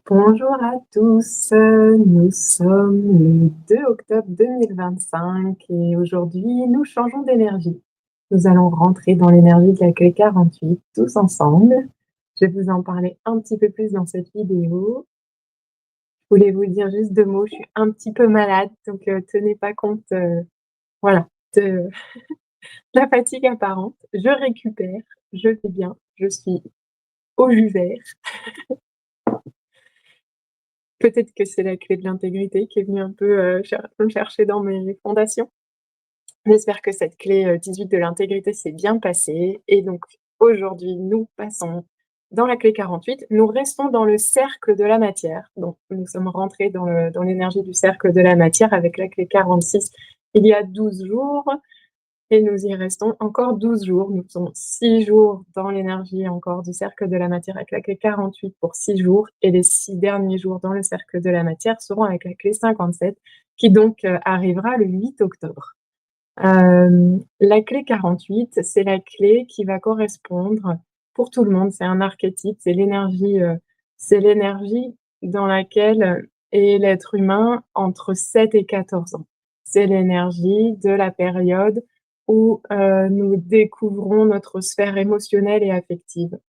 Bonjour à tous, nous sommes le 2 octobre 2025 et aujourd'hui nous changeons d'énergie. Nous allons rentrer dans l'énergie de la clé 48 tous ensemble. Je vais vous en parler un petit peu plus dans cette vidéo. Je voulais vous dire juste 2 mots, je suis un petit peu malade donc tenez pas compte, voilà, de la fatigue apparente. Je récupère, je vais bien, je suis au jus vert. Peut-être que c'est la clé de l'intégrité qui est venue un peu, me chercher dans mes fondations. J'espère que cette clé, 18 de l'intégrité s'est bien passée et donc aujourd'hui, nous passons dans la clé 48. Nous restons dans le cercle de la matière. Donc nous sommes rentrés dans l'énergie du cercle de la matière avec la clé 46 il y a 12 jours et nous y restons encore 12 jours. Nous sommes 6 jours dans l'énergie encore du cercle de la matière avec la clé 48 pour 6 jours et les 6 derniers jours dans le cercle de la matière seront avec la clé 57 qui donc, arrivera le 8 octobre. La clé 48, c'est la clé qui va correspondre pour tout le monde. C'est un archétype, c'est l'énergie dans laquelle est l'être humain entre 7 et 14 ans. C'est l'énergie de la période où, nous découvrons notre sphère émotionnelle et affective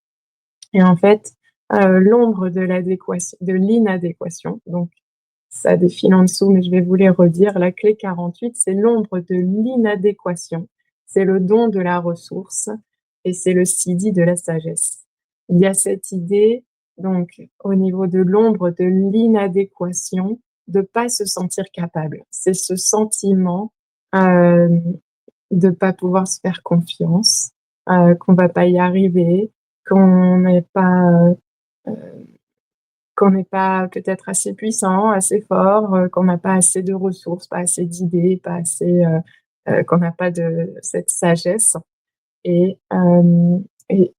et en fait, l'ombre de l'inadéquation, donc ça défile en dessous, mais je vais vous les redire. La clé 48, c'est l'ombre de l'inadéquation, c'est le don de la ressource et c'est le sidi de la sagesse. Il y a cette idée, donc, au niveau de l'ombre de l'inadéquation, de pas se sentir capable. C'est ce sentiment, hem, de pas pouvoir se faire confiance, qu'on va pas y arriver, qu'on n'est pas, qu'on n'est pas peut-être assez puissant, assez fort, qu'on n'a pas assez de ressources, pas assez d'idées, pas assez, qu'on n'a pas de cette sagesse et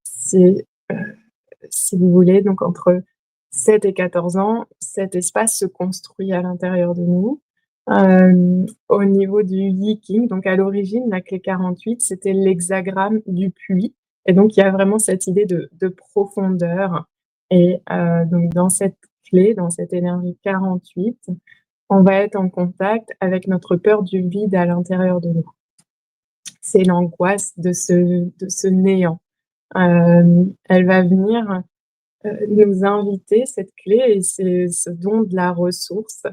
c'est, si vous voulez, donc entre 7 et 14 ans, cet espace se construit à l'intérieur de nous. Au niveau du Yi-King, donc à l'origine, la clé 48, c'était l'hexagramme du puits et donc il y a vraiment cette idée de profondeur et donc dans cette clé, dans cette énergie 48, on va être en contact avec notre peur du vide à l'intérieur de nous. C'est l'angoisse de ce néant. Elle va venir, nous inviter, cette clé et c'est ce don de la ressource,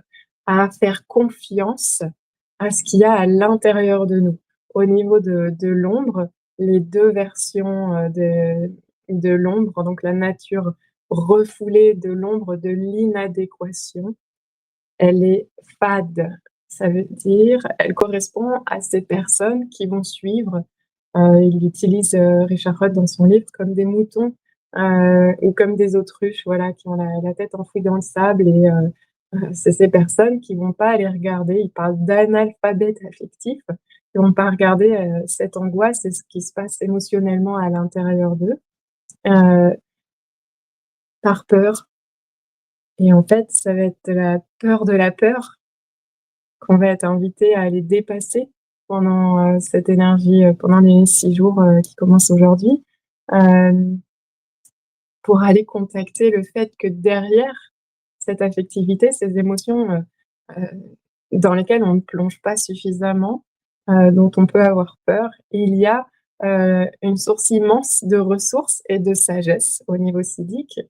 à faire confiance à ce qu'il y a à l'intérieur de nous. Au niveau de l'ombre, les 2 versions, de l'ombre, donc la nature refoulée de l'ombre de l'inadéquation, elle est fade. Ça veut dire, elle correspond à ces personnes qui vont suivre, il utilise, Richard Rudd dans son livre, comme des moutons, ou comme des autruches, voilà, qui ont la tête enfouie dans le sable et c'est ces personnes qui vont pas aller regarder. Il parle d'analphabètes affectifs, qui vont pas regarder, cette angoisse et ce qui se passe émotionnellement à l'intérieur d'eux, heu, par peur et en fait, ça va être de la peur qu'on va être invité à aller dépasser pendant, cette énergie, pendant les 6 jours, qui commencent aujourd'hui, hem, pour aller contacter le fait que derrière cette affectivité, ces émotions, heu, dans lesquelles on ne plonge pas suffisamment, dont on peut avoir peur, il y a, une source immense de ressources et de sagesse au niveau siddhique,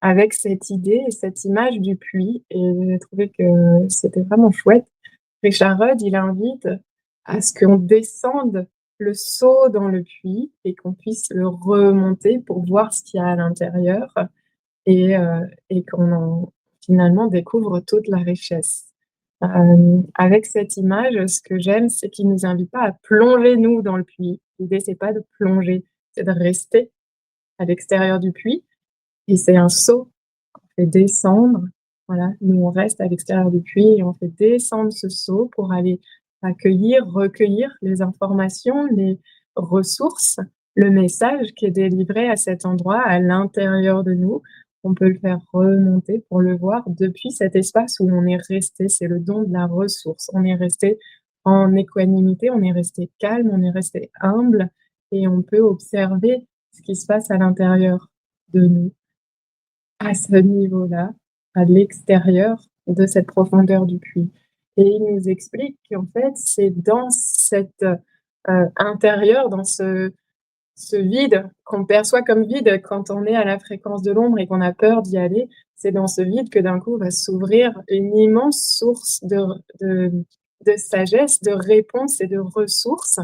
avec cette idée et cette image du puits et j'ai trouvé que c'était vraiment chouette. Richard Rudd, il invite à ce qu'on descende le seau dans le puits et qu'on puisse le remonter pour voir ce qu'il y a à l'intérieur et qu'on en finalement découvre toute la richesse. Avec cette image, ce que j'aime, c'est qu'il nous invite pas à plonger nous dans le puits. L'idée, c'est pas de plonger, c'est de rester à l'extérieur du puits et c'est un seau qu'on fait descendre. Voilà, nous on reste à l'extérieur du puits et on fait descendre ce seau pour aller accueillir, recueillir les informations, les ressources, le message qui est délivré à cet endroit, à l'intérieur de nous. On peut le faire remonter pour le voir depuis cet espace où on est resté. C'est le don de la ressource. On est resté en équanimité, on est resté calme, on est resté humble et on peut observer ce qui se passe à l'intérieur de nous. à ce niveau-là, à l'extérieur de cette profondeur du puits. Et il nous explique qu'en fait, c'est dans cet, intérieur, dans ce vide qu'on perçoit comme vide quand on est à la fréquence de l'ombre et qu'on a peur d'y aller, c'est dans ce vide que d'un coup va s'ouvrir une immense source de de sagesse, de réponses et de ressources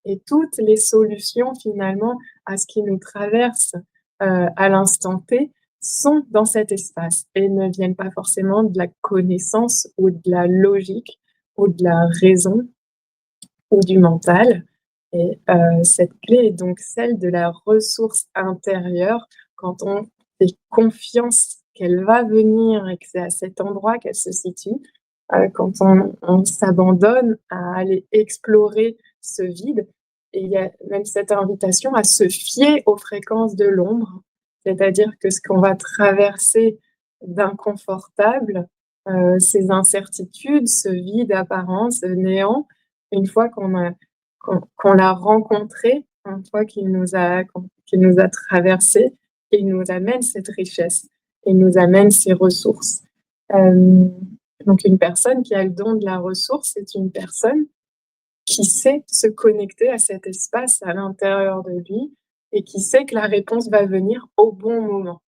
et toutes les solutions finalement à ce qui nous traverse, à l'instant T sont dans cet espace et ne viennent pas forcément de la connaissance ou de la logique ou de la raison ou du mental et cette clé est donc celle de la ressource intérieure quand on fait confiance qu'elle va venir et que c'est à cet endroit qu'elle se situe, quand on s'abandonne à aller explorer ce vide et il y a même cette invitation à se fier aux fréquences de l'ombre. C'est-à-dire que ce qu'on va traverser d'inconfortable, ces incertitudes, ce vide apparent, ce néant, une fois qu'on l'a rencontré, une fois qu'il nous a traversés, il nous amène cette richesse, il nous amène ces ressources. Hem, donc une personne qui a le don de la ressource, c'est une personne qui sait se connecter à cet espace à l'intérieur de lui et qui sait que la réponse va venir au bon moment.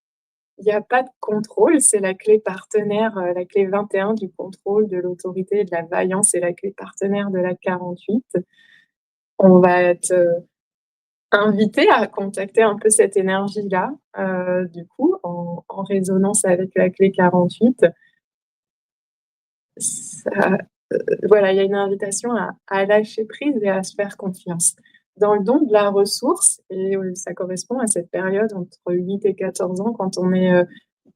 Il y a pas de contrôle, c'est la clé partenaire, la clé 21 du contrôle, de l'autorité et de la vaillance et la clé partenaire de la 48. On va être, invité à contacter un peu cette énergie-là, du coup, en résonance avec la clé 48. Ça, voilà, il y a une invitation à lâcher prise et à se faire confiance. Dans le don de la ressource et ça correspond à cette période entre 8 et 14 ans quand on est,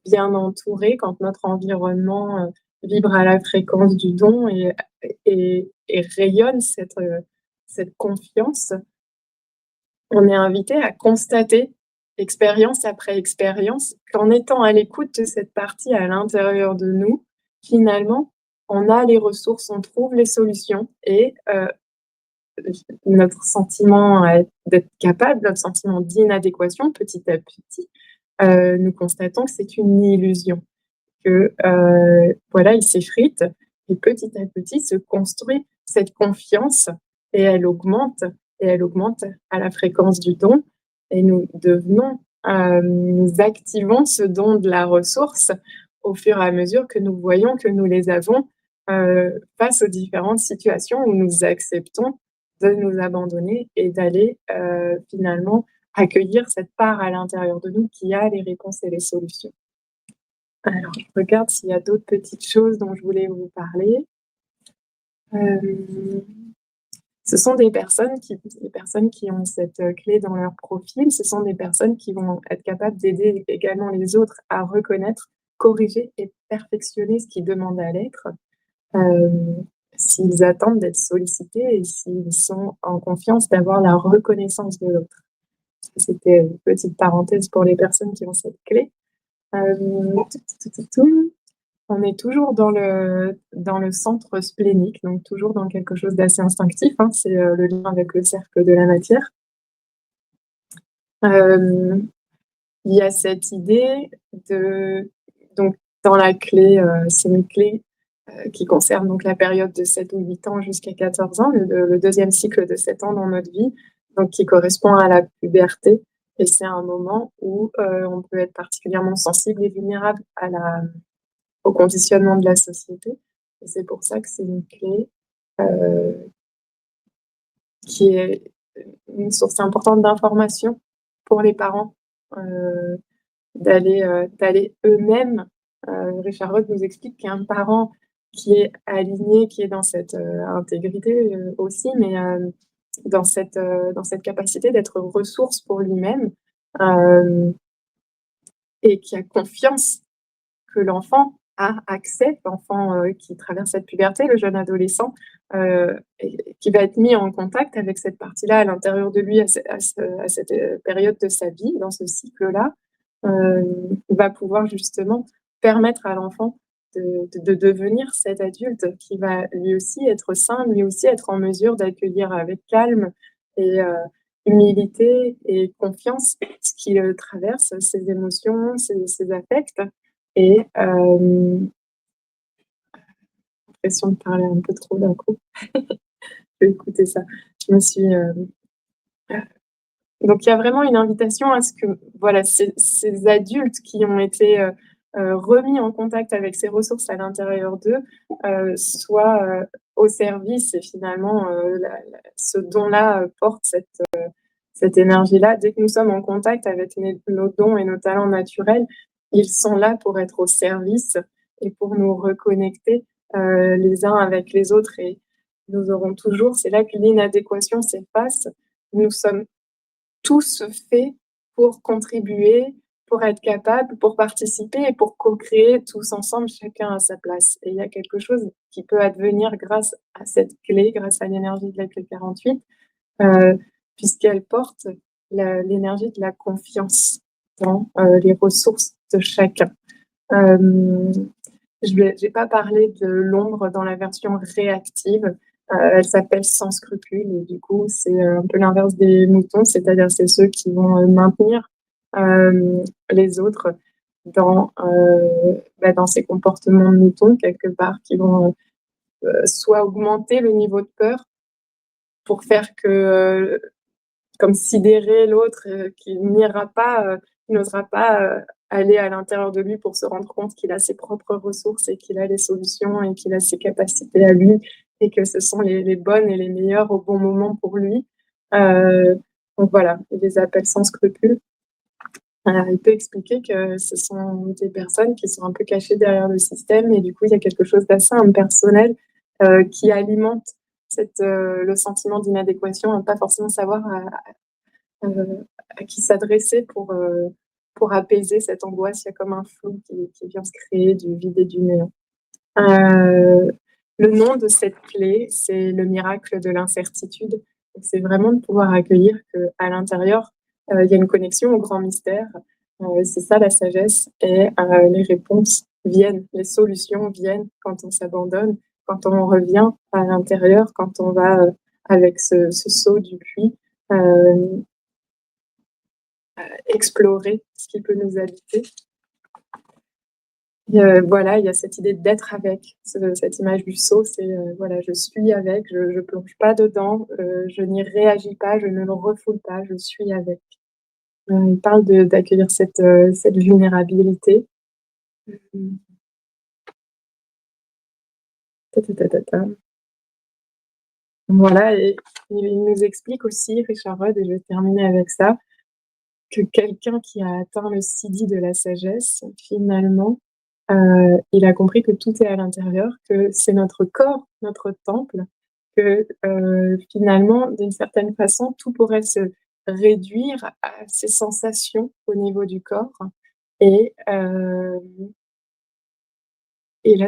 bien entouré, quand notre environnement, vibre à la fréquence du don et rayonne cette confiance. On est invité à constater, expérience après expérience, qu'en étant à l'écoute de cette partie à l'intérieur de nous, finalement, on a les ressources, on trouve les solutions et notre sentiment, d'être capable, notre sentiment d'inadéquation, petit à petit, nous constatons que c'est une illusion, que, voilà, il s'effrite et petit à petit se construit cette confiance et elle augmente à la fréquence du don et nous devenons, nous activons ce don de la ressource au fur et à mesure que nous voyons que nous les avons, face aux différentes situations où nous acceptons de nous abandonner et d'aller, finalement accueillir cette part à l'intérieur de nous qui a les réponses et les solutions. Alors, je regarde s'il y a d'autres petites choses dont je voulais vous parler. Hem, Ce sont des personnes qui ont cette, clé dans leur profil, ce sont des personnes qui vont être capables d'aider également les autres à reconnaître, corriger et perfectionner ce qui demande à l'être, hem, s'ils attendent d'être sollicités et s'ils sont en confiance d'avoir la reconnaissance de l'autre. C'était une petite parenthèse pour les personnes qui ont cette clé. On est toujours dans le centre splénique, donc toujours dans quelque chose d'assez instinctif, hein, c'est, le lien avec le cercle de la matière. Hem, il y a cette idée de donc dans la clé, c'est une clé, qui concerne donc la période de 7 ou 8 ans jusqu'à 14 ans, le 2e cycle de 7 ans dans notre vie, donc qui correspond à la puberté et c'est un moment où, on peut être particulièrement sensible et vulnérable au conditionnement de la société et c'est pour ça que c'est une clé, heu, qui est une source importante d'information pour les parents, heu, d'aller eux-mêmes, Richard Rod nous explique qu'un parent qui est aligné, qui est dans cette, intégrité, aussi, mais, dans cette capacité d'être ressource pour lui-même, hem et qui a confiance que l'enfant a accès, l'enfant, qui traverse cette puberté, le jeune adolescent, et qui va être mis en contact avec cette partie-là à l'intérieur de lui à cette, période de sa vie, dans ce cycle-là, va pouvoir justement permettre à l'enfant de devenir cet adulte qui va lui aussi être sain, lui aussi être en mesure d'accueillir avec calme et humilité et confiance, ce qui, traverse ses émotions, ses affects et l'impression de parler un peu trop d'un coup. Je vais écouter ça. Je me suis, donc il y a vraiment une invitation à ce que, voilà, ces adultes qui ont été, remis en contact avec ces ressources à l'intérieur d'eux, soient, au service et finalement, ce don-là, porte cette énergie-là. Dès que nous sommes en contact avec nos dons et nos talents naturels, ils sont là pour être au service et pour nous reconnecter, les uns avec les autres et nous aurons toujours c'est là que l'inadéquation s'efface. Nous sommes tous faits pour contribuer, pour être capables, pour participer et pour co-créer tous ensemble, chacun à sa place. Et il y a quelque chose qui peut advenir grâce à cette clé, grâce à l'énergie de la clé 48, heu, puisqu'elle porte l'énergie de la confiance dans, les ressources de chacun. Hem, je vais pas parler de l'ombre dans la version réactive, elle s'appelle sans scrupules et du coup, c'est, un peu l'inverse des moutons, c'est-à-dire c'est ceux qui vont, maintenir, les autres dans, dans ces comportements de moutons quelque part, qui vont, soit augmenter le niveau de peur pour faire que, comme sidérer l'autre, qui n'ira pas, qui n'osera pas, aller à l'intérieur de lui pour se rendre compte qu'il a ses propres ressources et qu'il a les solutions et qu'il a ses capacités à lui et que ce sont les bonnes et les meilleures au bon moment pour lui. Heu, donc voilà, il les appelle sans scrupules. Il peut expliquer que ce sont des personnes qui sont un peu cachées derrière le système et du coup, il y a quelque chose d'assez impersonnel, qui alimente le sentiment d'inadéquation, à pas forcément savoir à qui s'adresser pour apaiser cette angoisse. Il y a comme un flou qui vient se créer du vide et du néant. Heu, le nom de cette clé, c'est le miracle de l'incertitude. Donc c'est vraiment de pouvoir accueillir qu'à l'intérieur, il y a une connexion au grand mystère. C'est ça la sagesse et les réponses viennent, les solutions viennent quand on s'abandonne, quand on revient à l'intérieur, quand on va, avec ce saut du puits, hem, explorer ce qui peut nous habiter. Voilà, il y a cette idée d'être avec, cette image du saut, c'est, voilà, je suis avec, je plonge pas dedans, je n'y réagis pas, je ne le refoule pas, je suis avec. Il parle d'accueillir cette vulnérabilité. Mmh. Ta ta ta ta ta. Voilà et il nous explique aussi, Richard Rudd et je vais terminer avec ça, que quelqu'un qui a atteint le sidi de la sagesse, finalement, il a compris que tout est à l'intérieur, que c'est notre corps, notre temple, que, finalement, d'une certaine façon, tout pourrait se réduire à ces sensations au niveau du corps et la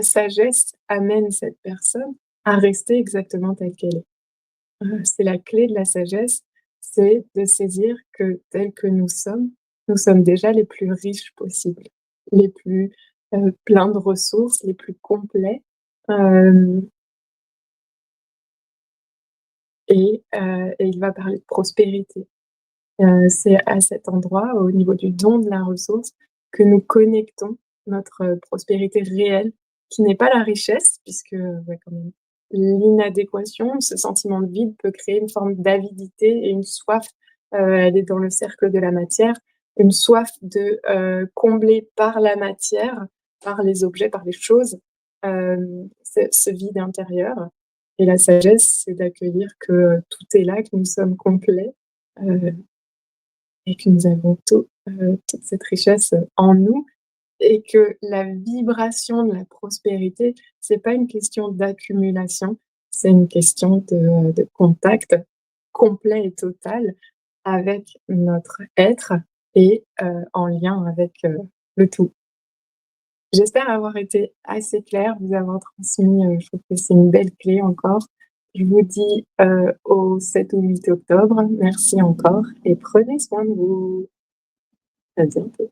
sagesse amène cette personne à rester exactement telle qu'elle est. C'est la clé de la sagesse, c'est de saisir que tels que nous sommes déjà les plus riches possibles, les plus, pleins de ressources, les plus complets, hem et il va parler de prospérité. C'est à cet endroit, au niveau du don de la ressource, que nous connectons notre, prospérité réelle, qui n'est pas la richesse puisque, ouais, quand même, l'inadéquation, ce sentiment de vide peut créer une forme d'avidité et une soif, elle est dans le cercle de la matière, une soif de, combler par la matière, par les objets, par les choses, ce vide intérieur et la sagesse, c'est d'accueillir que tout est là, que nous sommes complets, heu et que nous avons toute cette richesse, en nous et que la vibration de la prospérité, c'est pas une question d'accumulation, c'est une question de contact complet et total avec notre être et en lien avec, le tout. J'espère avoir été assez claire, vous avoir transmis, je trouve que c'est une belle clé encore. Je vous dis, au 7 ou 8 octobre. Merci encore et prenez soin de vous. À bientôt.